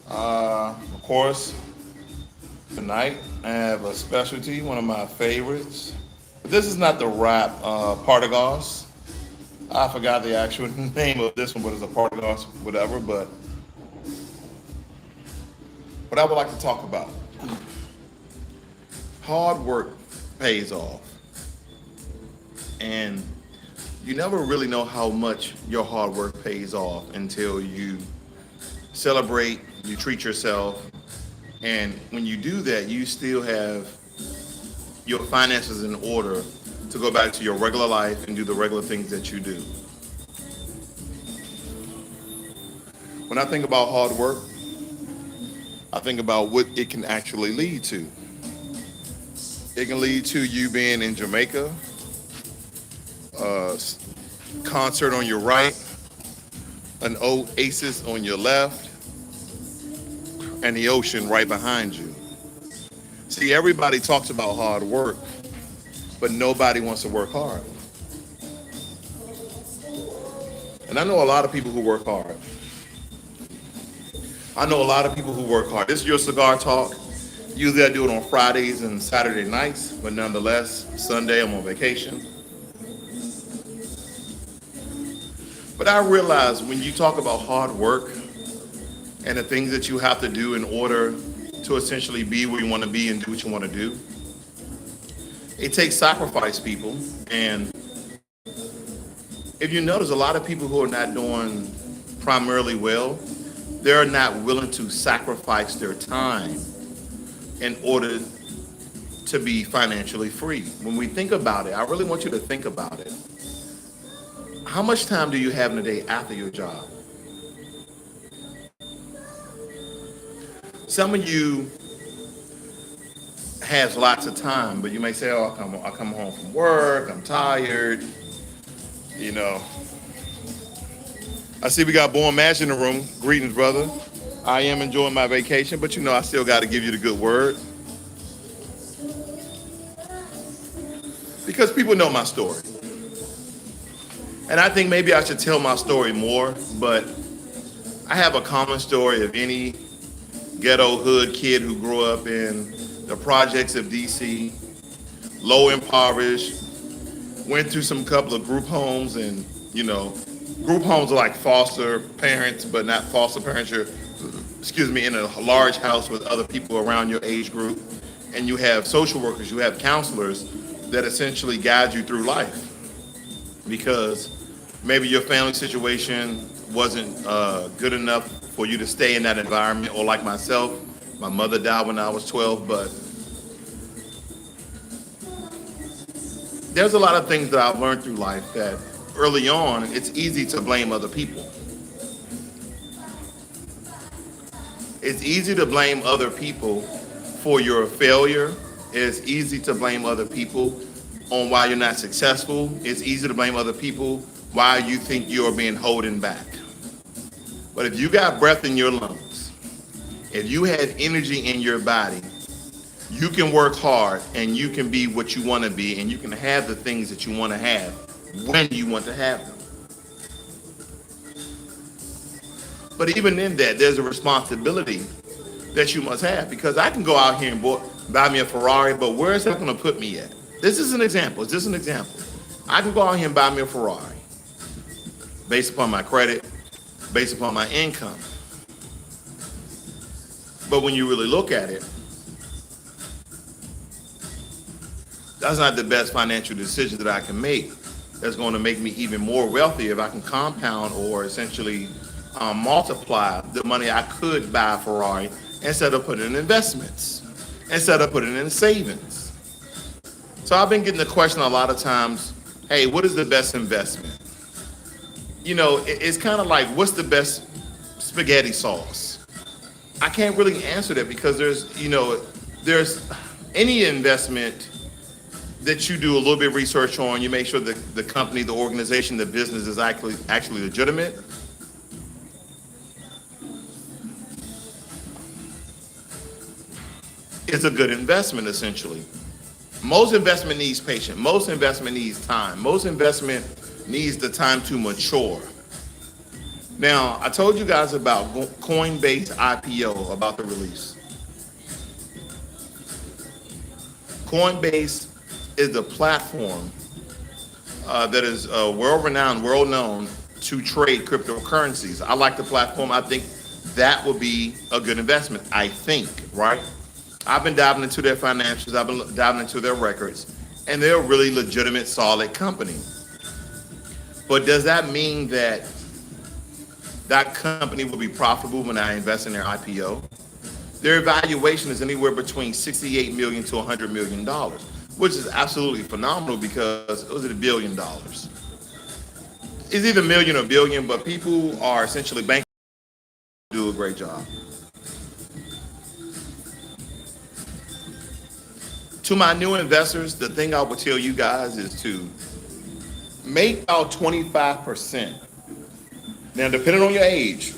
Of course, tonight I have a specialty, one of my favorites. But this is not the wrap, Partagas. I forgot the actual name of this one, but it's a Partagas, whatever. But what I would like to talk about, hard work pays off. And you never really know how much your hard work pays off until you celebrate, you treat yourself, and when you do that, you still have your finances in order to go back to your regular life and do the regular things that you do. When I think about hard work, I think about what it can actually lead to. It can lead to you being in Jamaica, a concert on your right, an oasis on your left, and the ocean right behind you. See, everybody talks about hard work, but nobody wants to work hard. And I know a lot of people who work hard. I know a lot of people who work hard. This is your cigar talk. Usually I do it on Fridays and Saturday nights, but nonetheless, Sunday I'm on vacation. But I realize when you talk about hard work and the things that you have to do in order to essentially be where you want to be and do what you want to do, it takes sacrifice, people. And if you notice, a lot of people who are not doing primarily well, they're not willing to sacrifice their time in order to be financially free. When we think about it, I really want you to think about it. How much time do you have in a day after your job? Some of you has lots of time, but you may say, "Oh, I come home from work. I'm tired." You know. I see we got Born Mash in the room. Greetings, brother. I am enjoying my vacation, but you know I still got to give you the good word because people know my story, and I think maybe I should tell my story more. But I have a common story of any ghetto hood kid who grew up in the projects of DC, low impoverished, went through some couple of group homes, and you know, group homes are like foster parents, but not foster parents. You're, excuse me, in a large house with other people around your age group, and you have social workers, you have counselors that essentially guide you through life because maybe your family situation wasn't good enough for you to stay in that environment, or like myself, my mother died when I was 12, but there's a lot of things that I've learned through life that early on, it's easy to blame other people. It's easy to blame other people for your failure. It's easy to blame other people on why you're not successful. It's easy to blame other people why you think you're being holding back. But if you got breath in your lungs, if you have energy in your body, you can work hard and you can be what you want to be, and you can have the things that you want to have when you want to have them. But even in that, there's a responsibility that you must have, because I can go out here and buy me a Ferrari, but where is that going to put me at? This is an example. It's just an example. I can go out here and buy me a Ferrari based upon my credit, based upon my income. But when you really look at it, that's not the best financial decision that I can make. That's going to make me even more wealthy if I can compound or essentially multiply the money I could buy a Ferrari instead of putting it in investments, instead of putting it in savings. So I've been getting the question a lot of times, hey, what is the best investment? You know, it's kind of like, what's the best spaghetti sauce? I can't really answer that because there's any investment that you do a little bit of research on, you make sure that the company, the organization, the business is actually legitimate. It's a good investment, essentially. Most investment needs patience. Most investment needs time. Most investment needs the time to mature. Now, I told you guys about Coinbase IPO, about the release. Coinbase is the platform that is world-renowned, world-known to trade cryptocurrencies. I like the platform. I think that would be a good investment. I think, right? I've been diving into their financials. I've been diving into their records, and they're a really legitimate, solid company. But does that mean that that company will be profitable when I invest in their IPO? Their evaluation is anywhere between $68 million to $100 million, which is absolutely phenomenal because it was $1 billion. It's either million or billion, but people are essentially banking to do a great job. To my new investors, the thing I would tell you guys is to make about 25%. Now, depending on your age,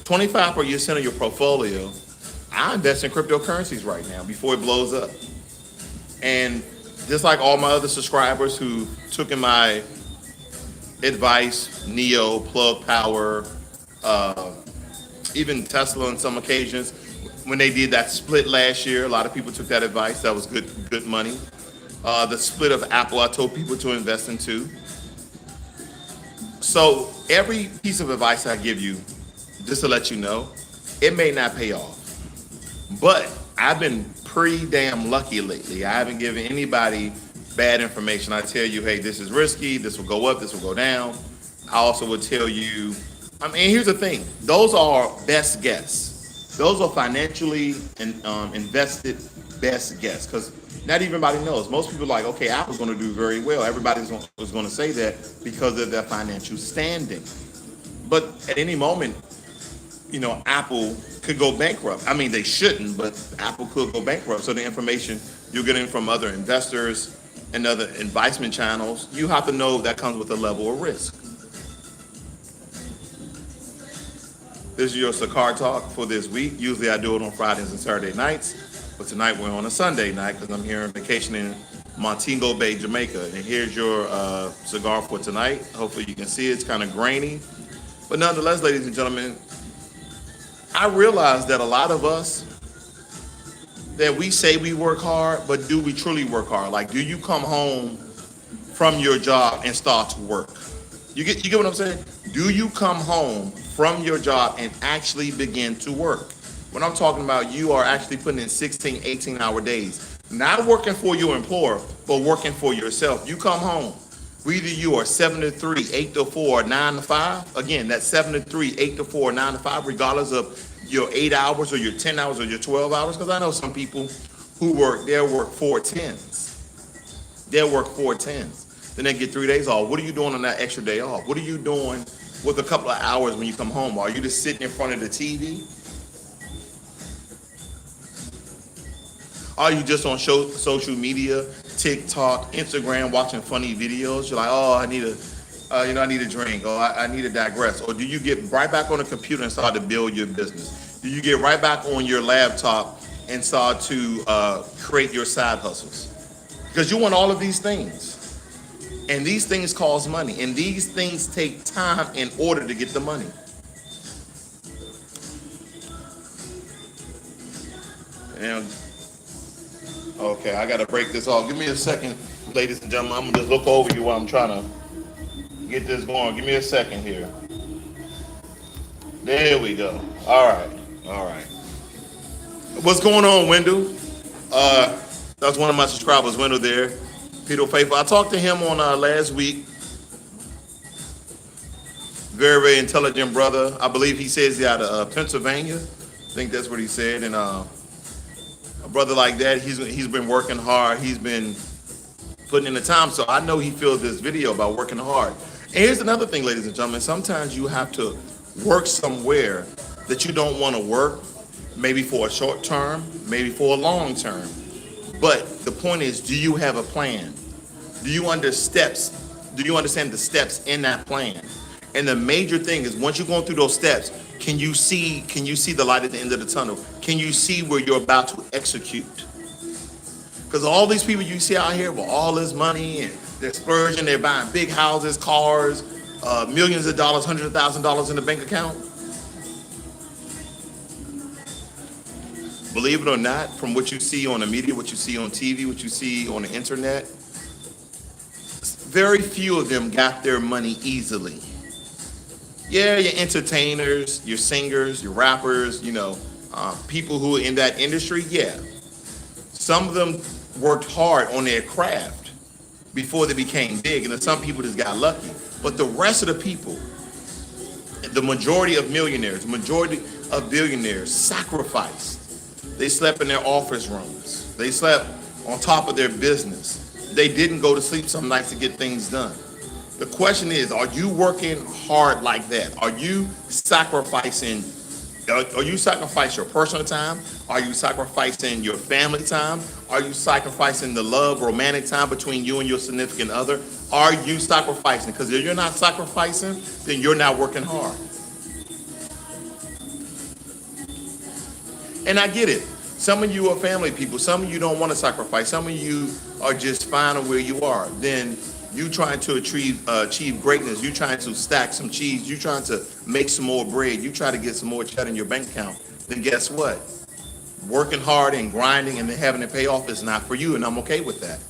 25% of your portfolio, I invest in cryptocurrencies right now before it blows up. And just like all my other subscribers who took in my advice, Neo, Plug Power, even Tesla on some occasions, when they did that split last year, a lot of people took that advice. That was good money. The split of Apple, I told people to invest into. So every piece of advice I give you, just to let you know, it may not pay off. But I've been pretty damn lucky lately. I haven't given anybody bad information. I tell you, hey, this is risky, this will go up, this will go down. I also would tell you, here's the thing. Those are best guess. Those are financially invested best guess, because not everybody knows. Most people are like, okay, Apple's going to do very well. Everybody was going to say that because of their financial standing. But at any moment, Apple could go bankrupt. They shouldn't, but Apple could go bankrupt. So the information you're getting from other investors and other investment channels, you have to know that comes with a level of risk. This is your Cigar Talk for this week. Usually I do it on Fridays and Saturday nights, but tonight we're on a Sunday night because I'm here on vacation in Montego Bay, Jamaica. And here's your cigar for tonight. Hopefully you can see it. It's kind of grainy. But nonetheless, ladies and gentlemen, I realize that a lot of us, that we say we work hard, but do we truly work hard? Like, do you come home from your job and start to work? You get what I'm saying? Do you come home from your job and actually begin to work? When I'm talking about, you are actually putting in 16, 18-hour days. Not working for your employer, but working for yourself. You come home. Whether you are 7 to 3, 8 to 4, 9 to 5. Again, that's 7 to 3, 8 to 4, 9 to 5, regardless of your 8 hours or your 10 hours or your 12 hours. Because I know some people who they'll work 4 10s. They'll work 4 10s. Then they get 3 days off. What are you doing on that extra day off? What are you doing with a couple of hours when you come home? Are you just sitting in front of the TV? Are you just on social media, TikTok, Instagram, watching funny videos? You're like, oh, I need a drink, or I need to digress. Or do you get right back on the computer and start to build your business? Do you get right back on your laptop and start to create your side hustles? Because you want all of these things. And these things cost money. And these things take time in order to get the money. And okay, I gotta break this off. Give me a second, ladies and gentlemen. I'm gonna just look over you while I'm trying to get this going. Give me a second here. There we go. All right. What's going on, Wendell? That's one of my subscribers, Wendell there. Peter Faithful. I talked to him on last week. Very, very intelligent brother. I believe he says he's out of Pennsylvania. I think that's what he said. And a brother like that, he's been working hard. He's been putting in the time. So I know he feels this video about working hard. And here's another thing, ladies and gentlemen. Sometimes you have to work somewhere that you don't want to work, maybe for a short term, maybe for a long term. But the point is, do you have a plan? Do you understand the steps in that plan? And the major thing is, once you're going through those steps, can you see the light at the end of the tunnel? Can you see where you're about to execute? Because all these people you see out here with all this money and they're splurging, they're buying big houses, cars, millions of dollars, $100,000 in the bank account. Believe it or not, from what you see on the media, what you see on TV, what you see on the internet, very few of them got their money easily. Yeah, your entertainers, your singers, your rappers, people who are in that industry, yeah. Some of them worked hard on their craft before they became big, and then some people just got lucky. But the rest of the people, the majority of millionaires, the majority of billionaires sacrificed. They slept in their office rooms. They slept on top of their business. They didn't go to sleep some nights to get things done. The question is, are you working hard like that? Are you sacrificing your personal time? Are you sacrificing your family time? Are you sacrificing the love, romantic time between you and your significant other? Are you sacrificing? Because if you're not sacrificing, then you're not working hard. And I get it. Some of you are family people. Some of you don't want to sacrifice. Some of you are just fine where you are. Then you trying to achieve greatness. You trying to stack some cheese. You trying to make some more bread. You try to get some more cheddar in your bank account. Then guess what? Working hard and grinding and then having it pay off is not for you, and I'm okay with that.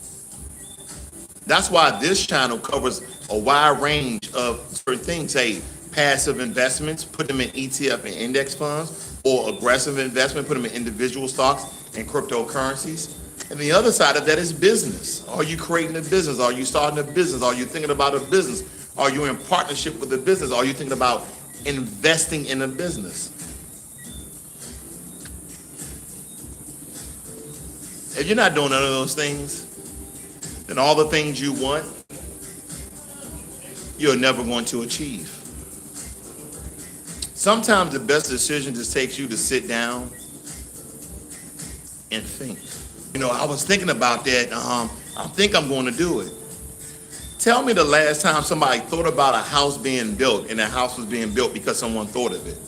That's why this channel covers a wide range of certain things. Say passive investments, put them in ETF and index funds, or aggressive investment, put them in individual stocks and cryptocurrencies. And the other side of that is business. Are you creating a business? Are you starting a business? Are you thinking about a business? Are you in partnership with a business? Are you thinking about investing in a business? If you're not doing none of those things, then all the things you want, you're never going to achieve. Sometimes the best decision just takes you to sit down and think. I was thinking about that. I think I'm going to do it. Tell me the last time somebody thought about a house being built and a house was being built because someone thought of it.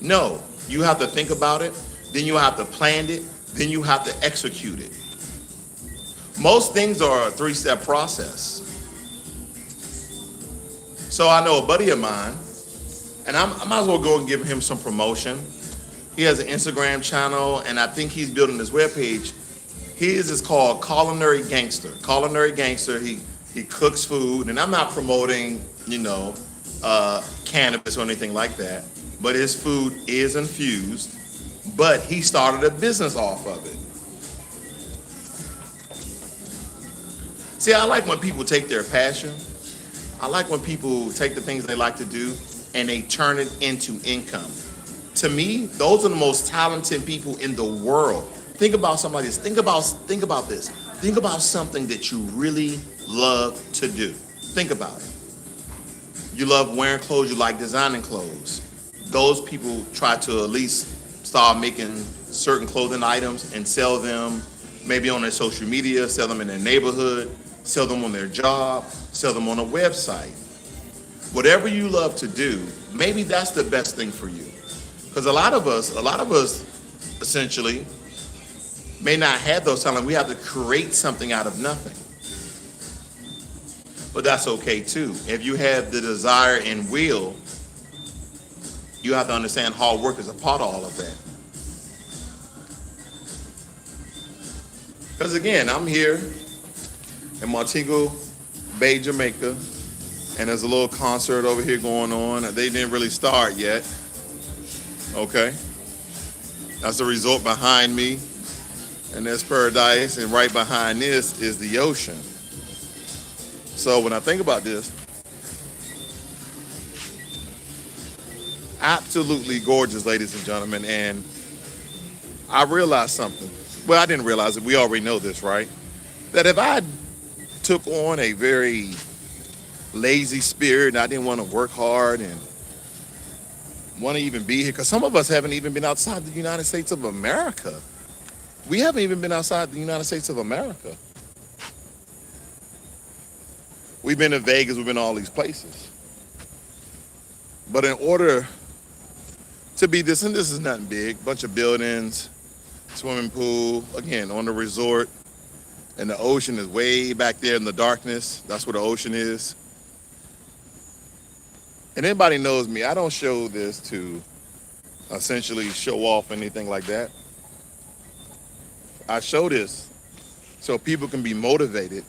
No, you have to think about it, then you have to plan it, then you have to execute it. Most things are a 3-step process. So I know a buddy of mine, and I might as well go and give him some promotion. He has an Instagram channel, and I think he's building this webpage. His is called Culinary Gangster. Culinary Gangster, he cooks food, and I'm not promoting, cannabis or anything like that, but his food is infused, but he started a business off of it. See, I like when people take their passion. I like when people take the things they like to do and they turn it into income. To me, those are the most talented people in the world. Think about somebody else. Think about this. Think about something that you really love to do. Think about it. You love wearing clothes, you like designing clothes. Those people try to at least start making certain clothing items and sell them maybe on their social media, sell them in their neighborhood, sell them on their job, sell them on a website. Whatever you love to do, maybe that's the best thing for you. Because a lot of us essentially may not have those talents. We have to create something out of nothing. But that's okay too. If you have the desire and will, you have to understand hard work is a part of all of that. Because again, I'm here in Montego Bay, Jamaica, and there's a little concert over here going on. They didn't really start yet. Okay. That's the resort behind me. And there's Paradise, and right behind this is the ocean. So when I think about this, absolutely gorgeous, ladies and gentlemen, and I realized something. Well, I didn't realize it. We already know this, right? That if I took on a very lazy spirit and I didn't want to work hard and want to even be here, because some of us haven't even been outside the United States of America. We haven't even been outside the United States of America. We've been to Vegas, we've been to all these places. But in order to be this, and this is nothing big, bunch of buildings, swimming pool, again, on the resort, and the ocean is way back there in the darkness. That's where the ocean is. And anybody knows me, I don't show this to essentially show off anything like that. I show this so people can be motivated,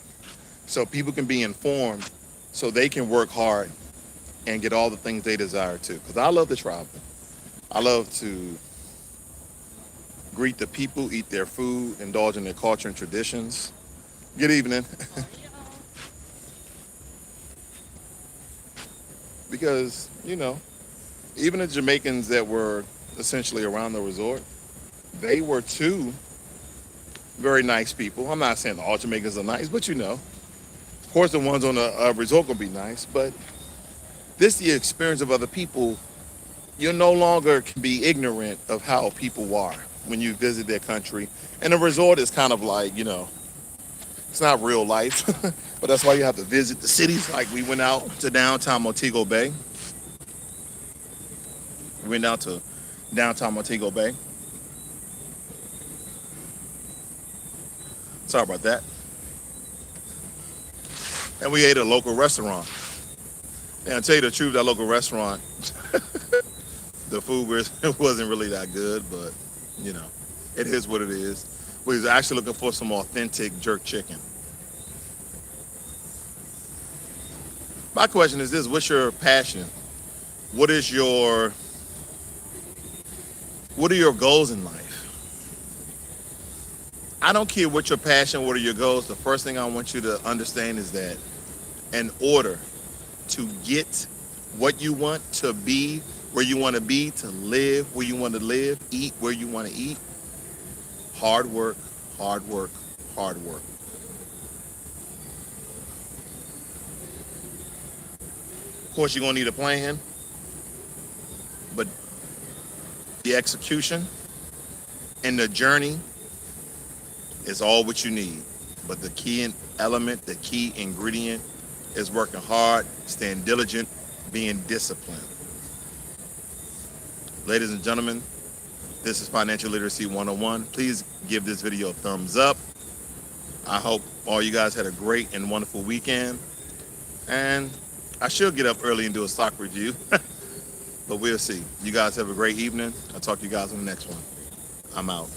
so people can be informed, so they can work hard and get all the things they desire to. Because I love to travel. I love to greet the people, eat their food, indulge in their culture and traditions. Good evening. Because, even the Jamaicans that were essentially around the resort, they were too very nice people. I'm not saying all Jamaicans are nice, but of course the ones on the resort will be nice, but this the experience of other people. You no longer can be ignorant of how people are when you visit their country. And the resort is kind of like, it's not real life, but that's why you have to visit the cities. Like we went out to downtown Montego Bay. We went down to downtown Montego Bay. Sorry about that. And we ate at a local restaurant. And I'll tell you the truth, that local restaurant, the food wasn't really that good, but it is what it is. We was actually looking for some authentic jerk chicken. My question is this: what's your passion? What are your goals in life? I don't care what your passion, what are your goals. The first thing I want you to understand is that in order to get what you want, to be where you want to be, to live where you want to live, eat where you want to eat, hard work, hard work, hard work. Of course, you're going to need a plan, but the execution and the journey is all what you need. But the key element, the key ingredient is working hard, staying diligent, being disciplined. Ladies and gentlemen, this is Financial Literacy 101. Please give this video a thumbs up. I hope all you guys had a great and wonderful weekend. And I should get up early and do a stock review, but we'll see. You guys have a great evening. I'll talk to you guys on the next one. I'm out.